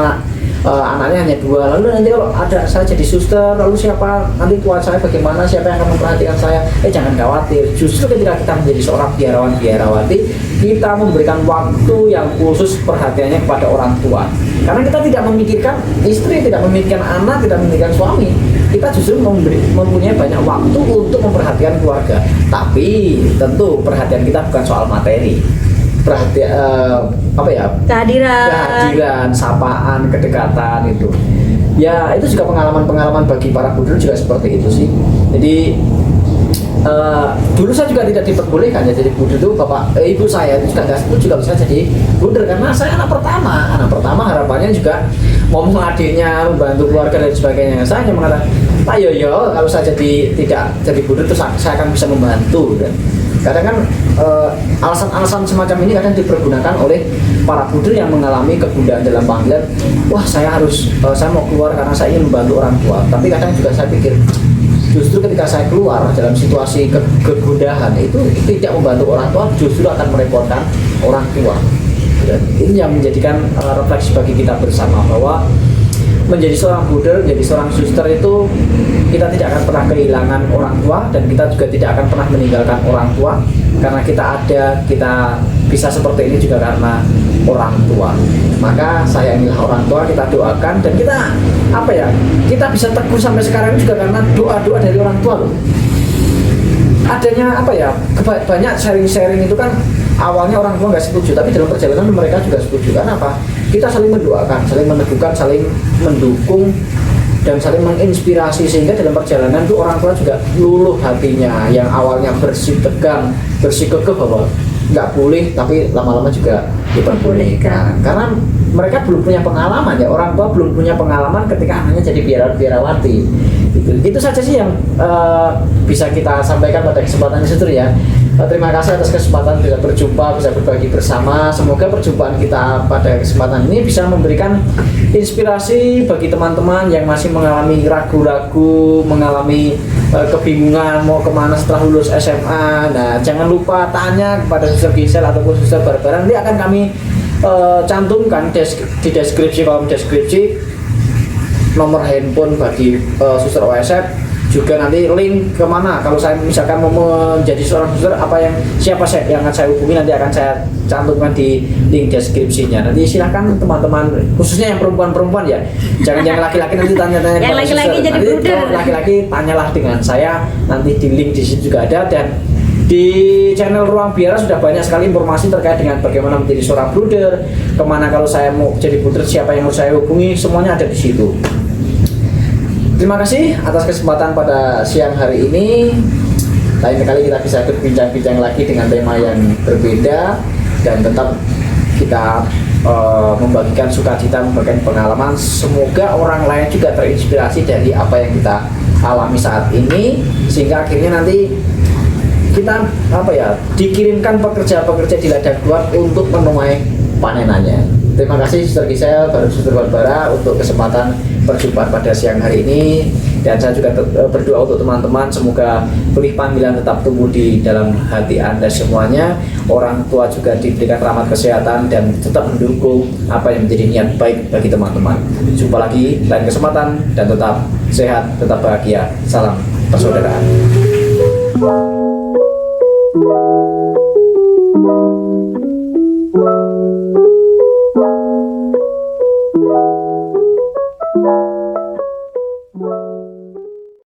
anaknya hanya 2, lalu nanti kalau ada saya jadi suster, lalu siapa nanti tuan saya bagaimana, siapa yang akan memperhatikan saya? Jangan khawatir, justru ketika kita menjadi seorang biarawati, kita memberikan waktu yang khusus perhatiannya kepada orang tua. Karena kita tidak memikirkan istri, tidak memikirkan anak, tidak memikirkan suami. Kita justru mempunyai banyak waktu untuk memperhatikan keluarga. Tapi tentu perhatian kita bukan soal materi. Kehadiran, sapaan, kedekatan itu. Ya itu juga pengalaman-pengalaman bagi para budur juga seperti itu sih. Jadi dulu saya juga tidak diperbolehkan ya jadi buder itu ibu saya itu juga nggak setuju kalau saya jadi buder karena saya anak pertama harapannya juga mau adiknya membantu keluarga dan sebagainya. Saya hanya mengatakan Pak Yoyo kalau saya tidak jadi buder terus saya akan bisa membantu. Dan kadang kan alasan-alasan semacam ini kadang dipergunakan oleh para buder yang mengalami kebundaan dalam panggilan. Wah saya mau keluar karena saya ingin membantu orang tua. Tapi kadang juga saya pikir justru ketika saya keluar dalam situasi kegundahan itu tidak membantu orang tua, justru akan merepotkan orang tua. Dan ini yang menjadikan refleksi bagi kita bersama bahwa menjadi seorang buder, menjadi seorang suster itu kita tidak akan pernah kehilangan orang tua dan kita juga tidak akan pernah meninggalkan orang tua karena kita bisa seperti ini juga karena orang tua. Maka sayangilah orang tua, kita doakan dan kita bisa teguh sampai sekarang juga karena doa-doa dari orang tua loh. Adanya banyak sharing-sharing itu kan awalnya orang tua nggak setuju, tapi dalam perjalanan mereka juga setuju. Karena apa? Kita saling mendoakan, saling meneguhkan, saling mendukung dan saling menginspirasi sehingga dalam perjalanan itu orang tua juga luluh hatinya yang awalnya bersitegang, bersikukuh bahwa nggak boleh, tapi lama-lama juga diperbolehkan karena mereka belum punya pengalaman ya, orang tua belum punya pengalaman ketika anaknya jadi biarawati. Itu saja sih yang bisa kita sampaikan pada kesempatan ini Suster ya. Terima kasih atas kesempatan bisa berjumpa, bisa berbagi bersama. Semoga perjumpaan kita pada kesempatan ini bisa memberikan inspirasi bagi teman-teman yang masih mengalami ragu-ragu, mengalami kebingungan mau kemana setelah lulus SMA. Nah, jangan lupa tanya kepada Suster Gisel ataupun Suster Barbara. Nanti akan kami cantumkan di deskripsi, kolom deskripsi nomor handphone bagi Suster OSF. Juga nanti link kemana kalau saya misalkan mau menjadi seorang suster siapa yang akan saya hubungi nanti akan saya cantumkan di link deskripsinya. Nanti silahkan teman-teman khususnya yang perempuan-perempuan ya, jangan yang laki-laki nanti tanya-tanya yang laki-laki jadi buder. Laki-laki tanyalah dengan saya, nanti di link di situ juga ada. Dan di channel Ruang Biara sudah banyak sekali informasi terkait dengan bagaimana menjadi seorang buder, kemana kalau saya mau jadi buder, siapa yang harus saya hubungi, semuanya ada di situ. Terima kasih atas kesempatan pada siang hari ini. Lain kali kita bisa berbincang-bincang lagi dengan tema yang berbeda dan tetap kita membagikan sukacita, membagikan pengalaman. Semoga orang lain juga terinspirasi dari apa yang kita alami saat ini sehingga akhirnya nanti kita dikirimkan pekerja-pekerja di ladang luar untuk menuai panenannya. Terima kasih Suster Gisel, Suster Barbara untuk kesempatan perjumpaan pada siang hari ini. Dan saya juga berdoa untuk teman-teman, semoga pelih panggilan tetap tumbuh di dalam hati Anda semuanya. Orang tua juga diberikan rahmat kesehatan dan tetap mendukung apa yang menjadi niat baik bagi teman-teman. Jumpa lagi lain kesempatan dan tetap sehat, tetap bahagia. Salam persaudaraan.